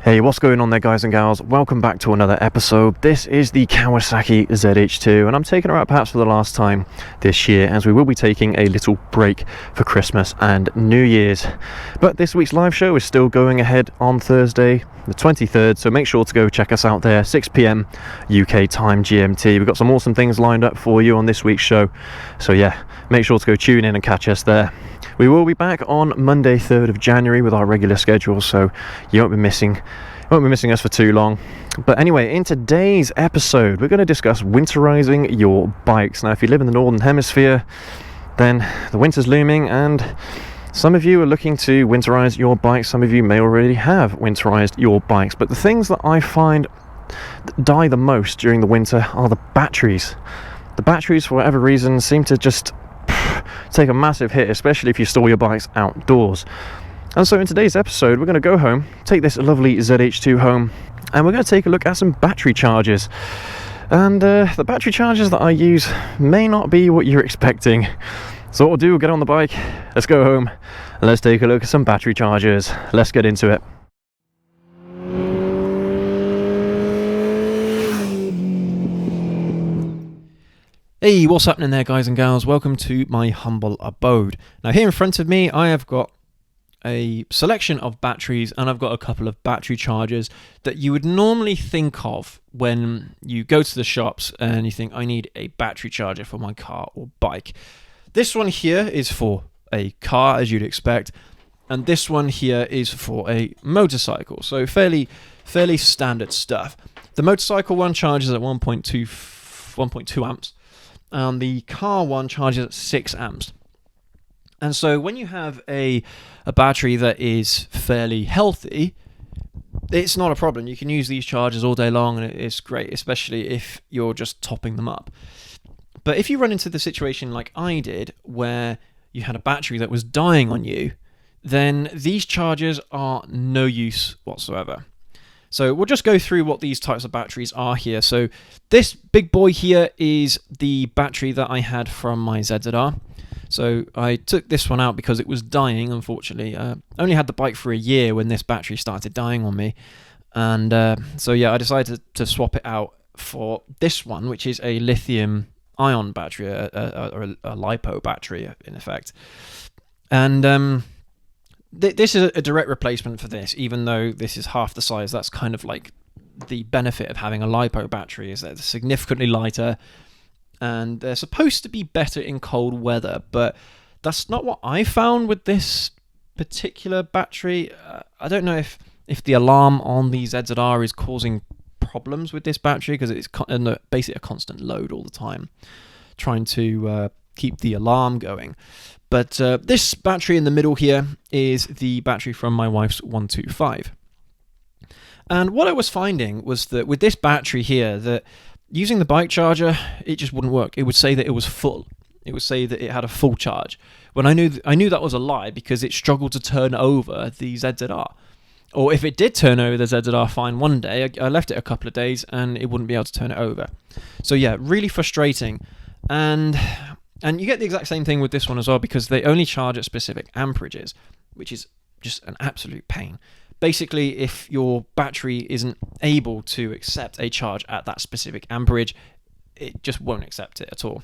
Hey, what's going on there, guys and gals? Welcome back to another episode. This is the Kawasaki ZH2 and I'm taking her out perhaps for the last time this year, as we will be taking a little break for Christmas and New Year's. But this week's live show is still going ahead on Thursday the 23rd, so make sure to go check us out there, 6 p.m. UK time GMT. We've got some awesome things lined up for you on this week's show, so yeah, make sure to go tune in and catch us there. We will be back on Monday 3rd of January with our regular schedule, so you won't be missing us for too long. But anyway, in today's episode we're going to discuss winterising your bikes. Now, if you live in the Northern Hemisphere, then the winter's looming and some of you are looking to winterise your bikes. Some of you may already have winterised your bikes, but the things that I find that die the most during the winter are the batteries. The batteries, for whatever reason, seem to just take a massive hit, especially if you store your bikes outdoors. And so in today's episode, we're going to go home, take this lovely ZH2 home, and we're going to take a look at some battery chargers. And the battery chargers that I use may not be what you're expecting. So what we'll do, we'll get on the bike, let's go home, and let's take a look at some battery chargers. Let's get into it. Hey, what's happening there, guys and gals? Welcome to my humble abode. Now, here in front of me, I have got a selection of batteries, and I've got a couple of battery chargers that you would normally think of when you go to the shops and you think, I need a battery charger for my car or bike. This one here is for a car, as you'd expect, and this one here is for a motorcycle, so fairly standard stuff. The motorcycle one charges at 1.2 amps, and the car one charges at 6 amps. And so when you have a battery that is fairly healthy, it's not a problem. You can use these chargers all day long and it's great, especially if you're just topping them up. But if you run into the situation like I did, where you had a battery that was dying on you, then these chargers are no use whatsoever. So we'll just go through what these types of batteries are here. So this big boy here is the battery that I had from my ZZR. So I took this one out because it was dying, unfortunately. I only had the bike for a year when this battery started dying on me. And so yeah, I decided to swap it out for this one, which is a lithium ion battery, or a LiPo battery in effect. And this is a direct replacement for this, even though this is half the size. That's kind of like the benefit of having a LiPo battery, is that it's significantly lighter, and they're supposed to be better in cold weather, but that's not what I found with this particular battery. I don't know if the alarm on the ZZR is causing problems with this battery, because it's basically a constant load all the time, trying to keep the alarm going. But this battery in the middle here is the battery from my wife's 125. And what I was finding was that with this battery here, that using the bike charger, it just wouldn't work. It would say that it was full. It would say that it had a full charge, when I knew that was a lie, because it struggled to turn over the ZZR. Or if it did turn over the ZZR fine one day, I left it a couple of days and it wouldn't be able to turn it over. So yeah, really frustrating. And you get the exact same thing with this one as well, because they only charge at specific amperages, which is just an absolute pain. Basically, if your battery isn't able to accept a charge at that specific amperage, it just won't accept it at all.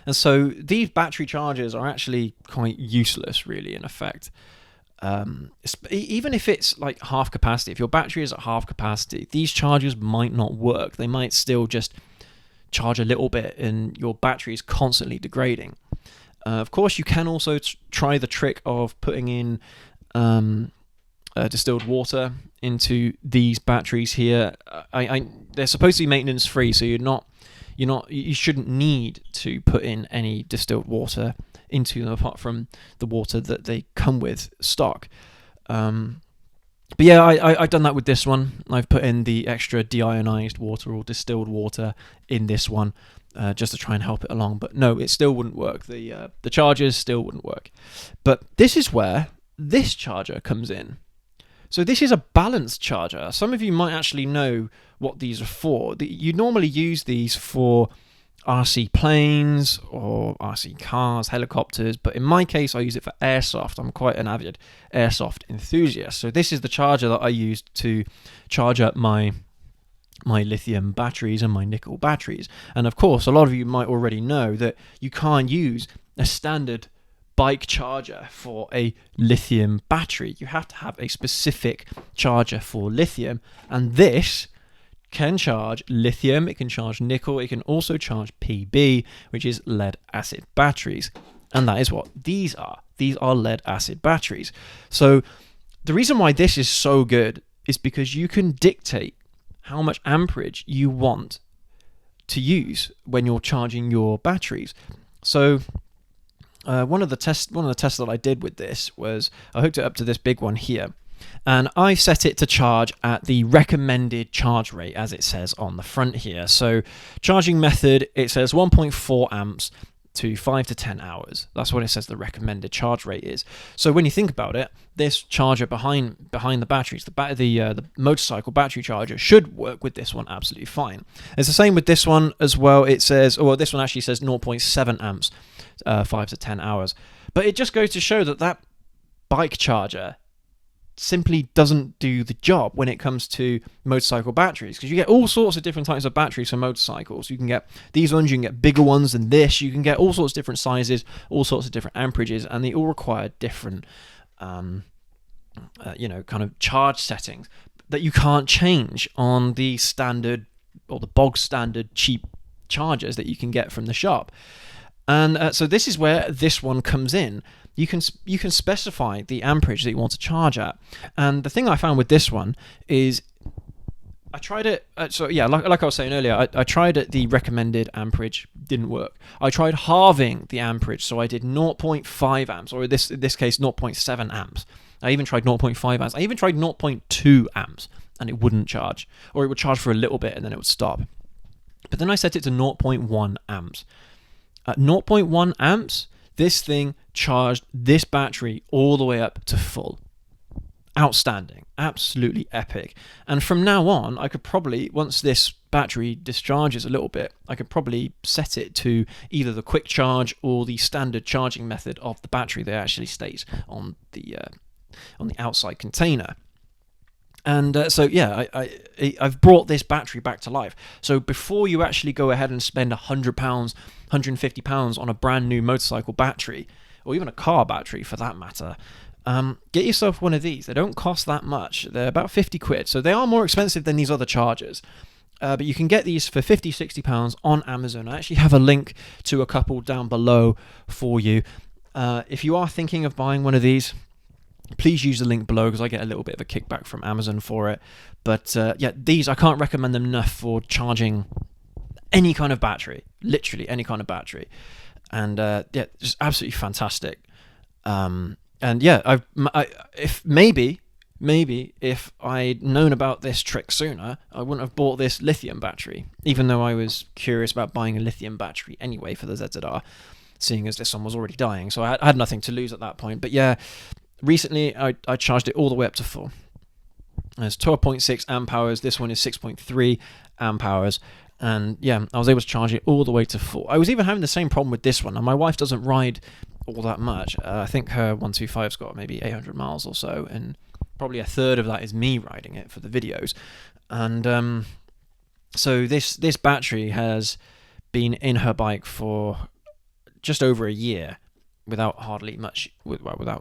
And so these battery chargers are actually quite useless, really, in effect. Even if it's like half capacity, if your battery is at half capacity, these chargers might not work. They might still just charge a little bit and your battery is constantly degrading. Of course, you can also try the trick of putting in distilled water into these batteries here. They're supposed to be maintenance free, so you shouldn't need to put in any distilled water into them apart from the water that they come with stock. But yeah, I've done that with this one. I've put in the extra deionized water or distilled water in this one just to try and help it along. But no, it still wouldn't work. The chargers still wouldn't work. But this is where this charger comes in. So this is a balanced charger. Some of you might actually know what these are for. You normally use these for RC planes or RC cars, helicopters, but in my case I use it for airsoft. I'm quite an avid airsoft enthusiast. So this is the charger that I used to charge up my lithium batteries and my nickel batteries. And of course, a lot of you might already know that you can't use a standard bike charger for a lithium battery. You have to have a specific charger for lithium, and this can charge lithium, it can charge nickel, it can also charge PB, which is lead acid batteries. And that is what these are. These are lead acid batteries. So the reason why this is so good is because you can dictate how much amperage you want to use when you're charging your batteries. So one of the tests that I did with this was I hooked it up to this big one here, and I set it to charge at the recommended charge rate, as it says on the front here. So charging method, it says 1.4 amps to 5 to 10 hours. That's what it says the recommended charge rate is. So when you think about it, this charger behind the batteries, the motorcycle battery charger, should work with this one absolutely fine. It's the same with this one as well. It says, or this one actually says 0.7 amps, 5 to 10 hours. But it just goes to show that bike charger simply doesn't do the job when it comes to motorcycle batteries, because you get all sorts of different types of batteries for motorcycles. You can get these ones, you can get bigger ones than this, you can get all sorts of different sizes, all sorts of different amperages, and they all require different kind of charge settings that you can't change on the standard or the bog standard cheap chargers that you can get from the shop. And so this is where this one comes in. You can specify the amperage that you want to charge at. And the thing I found with this one is I tried it. Like I was saying earlier, I tried at the recommended amperage, didn't work. I tried halving the amperage, so I did 0.5 amps, or in this case 0.7 amps. I even tried 0.5 amps. I even tried 0.2 amps, and it wouldn't charge, or it would charge for a little bit and then it would stop. But then I set it to 0.1 amps. At 0.1 amps, this thing charged this battery all the way up to full. Outstanding. Absolutely epic. And from now on, I could probably, once this battery discharges a little bit, I could probably set it to either the quick charge or the standard charging method of the battery that actually stays on the outside container. And I've brought this battery back to life. So before you actually go ahead and spend £100, £150 on a brand new motorcycle battery, or even a car battery for that matter, get yourself one of these. They don't cost that much. They're about 50 quid. So they are more expensive than these other chargers. But you can get these for £50, £60 on Amazon. I actually have a link to a couple down below for you. If you are thinking of buying one of these, please use the link below, because I get a little bit of a kickback from Amazon for it. But these, I can't recommend them enough for charging any kind of battery, literally any kind of battery. And just absolutely fantastic. If I'd known about this trick sooner, I wouldn't have bought this lithium battery, even though I was curious about buying a lithium battery anyway for the ZZR, seeing as this one was already dying. So I had nothing to lose at that point. But yeah, recently I charged it all the way up to full. It's 12.6 amp hours. This one is 6.3 amp hours. And yeah, I was able to charge it all the way to full. I was even having the same problem with this one, and my wife doesn't ride all that much. I think her 125's got maybe 800 miles or so, and probably a third of that is me riding it for the videos. And so this battery has been in her bike for just over a year without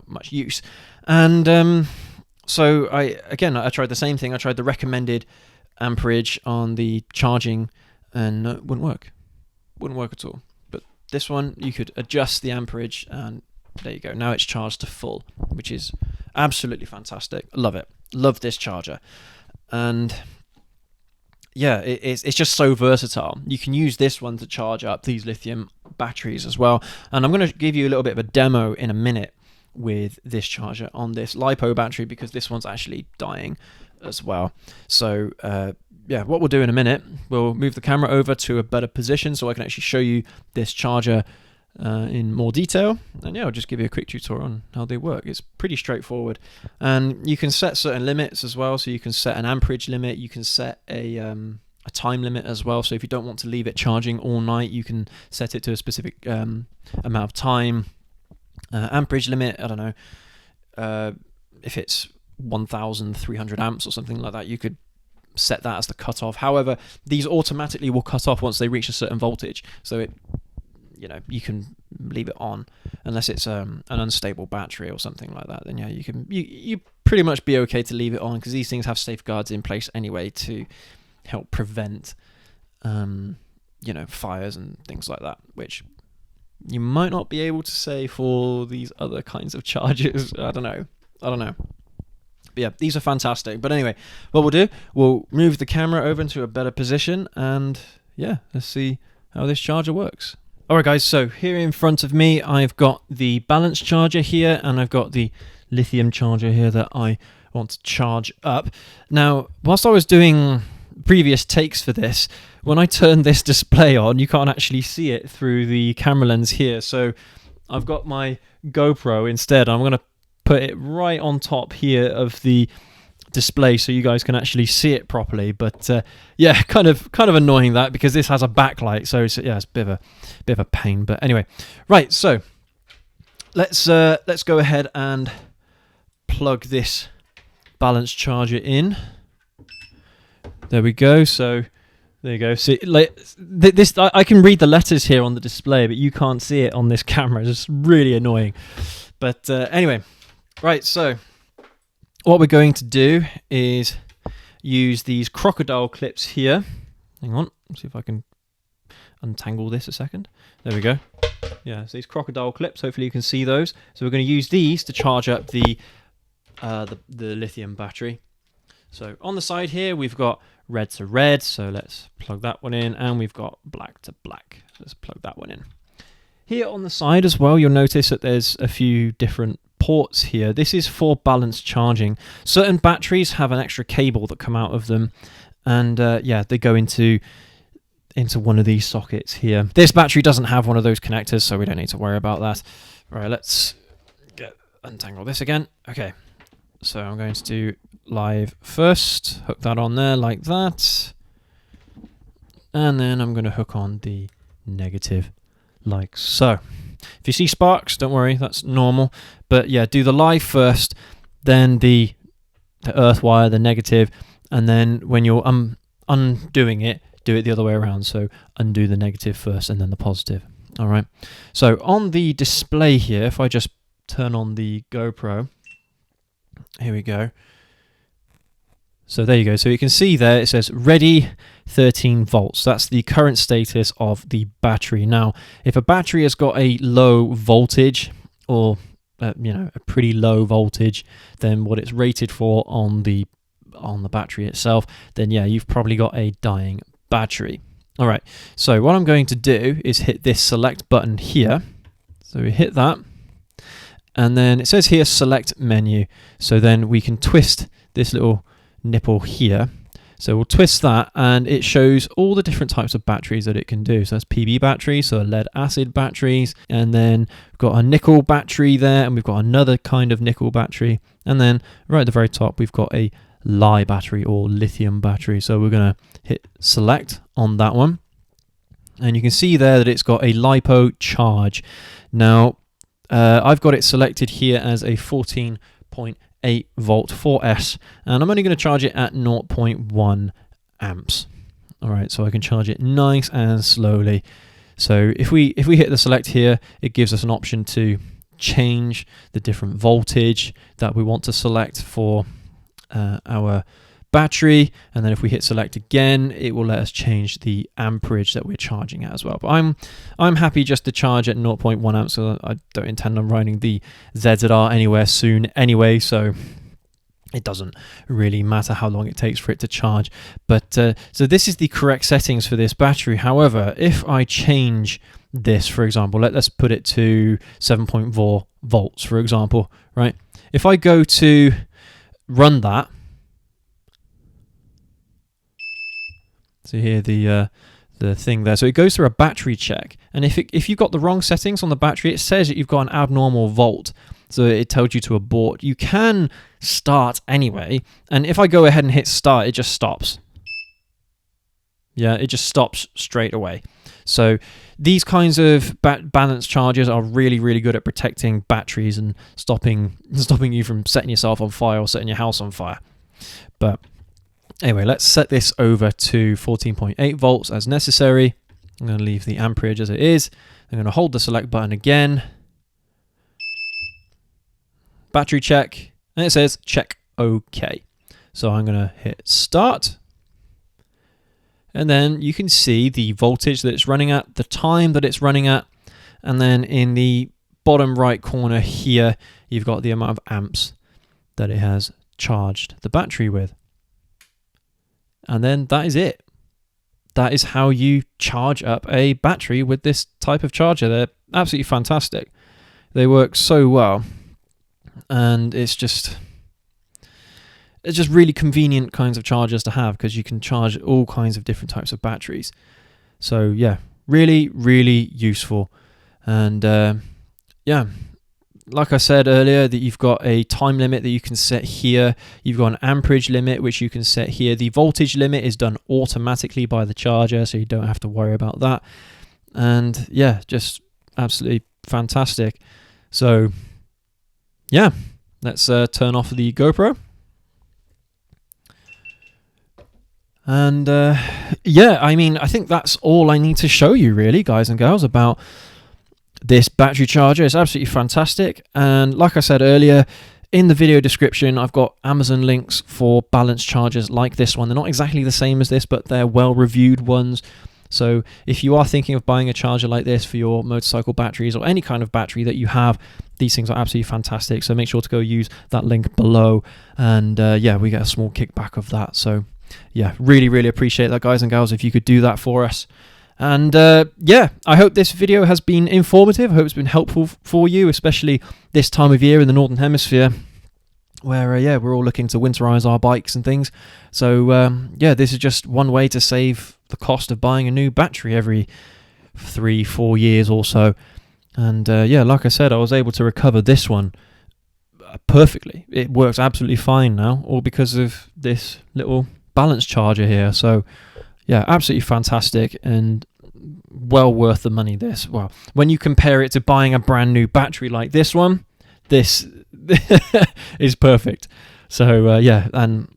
much use. And so I tried the same thing. I tried the recommended amperage on the charging, and it wouldn't work at all. But this one, you could adjust the amperage, and there you go. Now it's charged to full, which is absolutely fantastic. Love it. Love this charger. And yeah, it's just so versatile. You can use this one to charge up these lithium batteries as well. And I'm going to give you a little bit of a demo in a minute with this charger on this LiPo battery, because this one's actually dying as well. So what we'll do in a minute, we'll move the camera over to a better position so I can actually show you this charger in more detail. And yeah, I'll just give you a quick tutorial on how they work. It's pretty straightforward, and you can set certain limits as well. So you can set an amperage limit, you can set a a time limit as well. So if you don't want to leave it charging all night, you can set it to a specific amount of time. Amperage limit, I don't know, if it's 1,300 amps or something like that, you could set that as the cutoff. However, these automatically will cut off once they reach a certain voltage. So it, you can leave it on unless it's an unstable battery or something like that. Then yeah, you pretty much be okay to leave it on, because these things have safeguards in place anyway to help prevent fires and things like that, which you might not be able to say for these other kinds of chargers. I don't know. But yeah, these are fantastic. But anyway, what we'll do, we'll move the camera over into a better position, and yeah, let's see how this charger works. Alright guys, so here in front of me I've got the balance charger here, and I've got the lithium charger here that I want to charge up. Now, whilst I was doing previous takes for this, when I turn this display on, you can't actually see it through the camera lens here. So I've got my GoPro instead. I'm going to put it right on top here of the display so you guys can actually see it properly. But yeah, kind of annoying that, because this has a backlight, so it's a bit of a pain. But anyway, right, so let's go ahead and plug this balance charger in. There we go. So there you go. See, this I can read the letters here on the display, but you can't see it on this camera. It's really annoying. But anyway, right. So what we're going to do is use these crocodile clips here. Hang on. Let's see if I can untangle this a second. There we go. Yeah, so these crocodile clips. Hopefully you can see those. So we're going to use these to charge up the lithium battery. So on the side here, we've got red to red, so let's plug that one in, and we've got black to black. Let's plug that one in. Here on the side as well, you'll notice that there's a few different ports here. This is for balance charging. Certain batteries have an extra cable that come out of them, and yeah, they go into one of these sockets here. This battery doesn't have one of those connectors, so we don't need to worry about that. Right, let's untangle this again. Okay, so I'm going to do live first, hook that on there like that, and then I'm going to hook on the negative like so. If you see sparks, don't worry, that's normal. But yeah, do the live first, then the earth wire, the negative, and then when you're undoing it, do it the other way around. So undo the negative first and then the positive. All right. So on the display here, if I just turn on the GoPro, here we go. So there you go. So you can see there it says ready 13 volts. That's the current status of the battery. Now, if a battery has got a low voltage, or a pretty low voltage than what it's rated for on the battery itself, then yeah, you've probably got a dying battery. All right. So what I'm going to do is hit this select button here. So we hit that, and then it says here select menu. So then we can twist this little nipple here. So we'll twist that, and it shows all the different types of batteries that it can do. So that's PB batteries, so lead acid batteries, and then we've got a nickel battery there, and we've got another kind of nickel battery, and then right at the very top we've got a Li battery or lithium battery. So we're going to hit select on that one, and you can see there that it's got a LiPo charge. Now I've got it selected here as a 14.8 volt 4S, and I'm only going to charge it at 0.1 amps. All right, so I can charge it nice and slowly. So if we hit the select here, it gives us an option to change the different voltage that we want to select for our battery, and then if we hit select again, it will let us change the amperage that we're charging at as well. But I'm happy just to charge at 0.1 amps, so I don't intend on running the ZZR anywhere soon anyway, so it doesn't really matter how long it takes for it to charge. But so this is the correct settings for this battery. However, if I change this, for example, let's put it to 7.4 volts, for example, right? If I go to run that, so here the thing there, so it goes through a battery check, and if you've got the wrong settings on the battery, it says that you've got an abnormal volt, so it tells you to abort. You can start anyway, and if I go ahead and hit start, it just stops. Yeah, it just stops straight away. So these kinds of balance chargers are really, really good at protecting batteries and stopping you from setting yourself on fire or setting your house on fire. But anyway, let's set this over to 14.8 volts as necessary. I'm going to leave the amperage as it is. I'm going to hold the select button again. Battery check, and it says check OK. So I'm going to hit start. And then you can see the voltage that it's running at, the time that it's running at, and then in the bottom right corner here, you've got the amount of amps that it has charged the battery with. And then that is it. That is how you charge up a battery with this type of charger. They're absolutely fantastic. They work so well, and it's just really convenient kinds of chargers to have because you can charge all kinds of different types of batteries. So yeah, really, really useful. And yeah, like I said earlier, that you've got a time limit that you can set here. You've got an amperage limit which you can set here. The voltage limit is done automatically by the charger, so you don't have to worry about that. And yeah, just absolutely fantastic. So yeah, let's turn off the GoPro. And yeah, I mean, I think that's all I need to show you really, guys and girls, about this battery charger. It's absolutely fantastic. And like I said earlier, in the video description, I've got Amazon links for balance chargers like this one. They're not exactly the same as this, but they're well-reviewed ones. So if you are thinking of buying a charger like this for your motorcycle batteries or any kind of battery that you have, these things are absolutely fantastic. So make sure to go use that link below. And yeah, we get a small kickback of that. So yeah, really, really appreciate that, guys and gals, if you could do that for us. And yeah, I hope this video has been informative. I hope it's been helpful for you, especially this time of year in the Northern Hemisphere, where yeah, we're all looking to winterize our bikes and things. So yeah, this is just one way to save the cost of buying a new battery every 3-4 years or so. And yeah, like I said, I was able to recover this one perfectly. It works absolutely fine now, all because of this little balance charger here. So yeah, absolutely fantastic and well worth the money. This, well, when you compare it to buying a brand new battery like this one, this is perfect. So yeah, and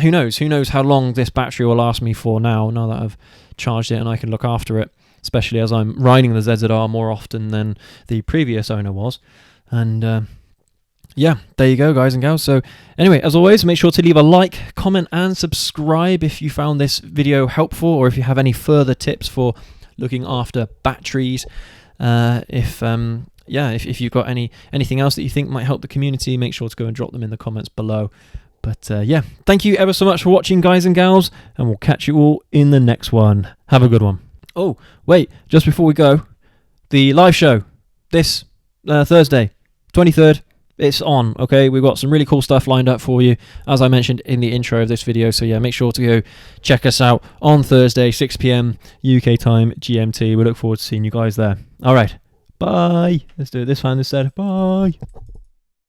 who knows how long this battery will last me for now that I've charged it and I can look after it, especially as I'm riding the ZZR more often than the previous owner was. And yeah, there you go, guys and gals. So anyway, as always, make sure to leave a like, comment and subscribe if you found this video helpful, or if you have any further tips for looking after batteries. If you've got anything else that you think might help the community, make sure to go and drop them in the comments below. But yeah, thank you ever so much for watching, guys and gals, and we'll catch you all in the next one. Have a good one. Oh, wait, just before we go, the live show this Thursday, 23rd. It's on, okay? We've got some really cool stuff lined up for you, as I mentioned in the intro of this video. So yeah, make sure to go check us out on Thursday, 6 p.m. UK time, GMT. We look forward to seeing you guys there. All right, bye. Let's do it this time instead. Bye.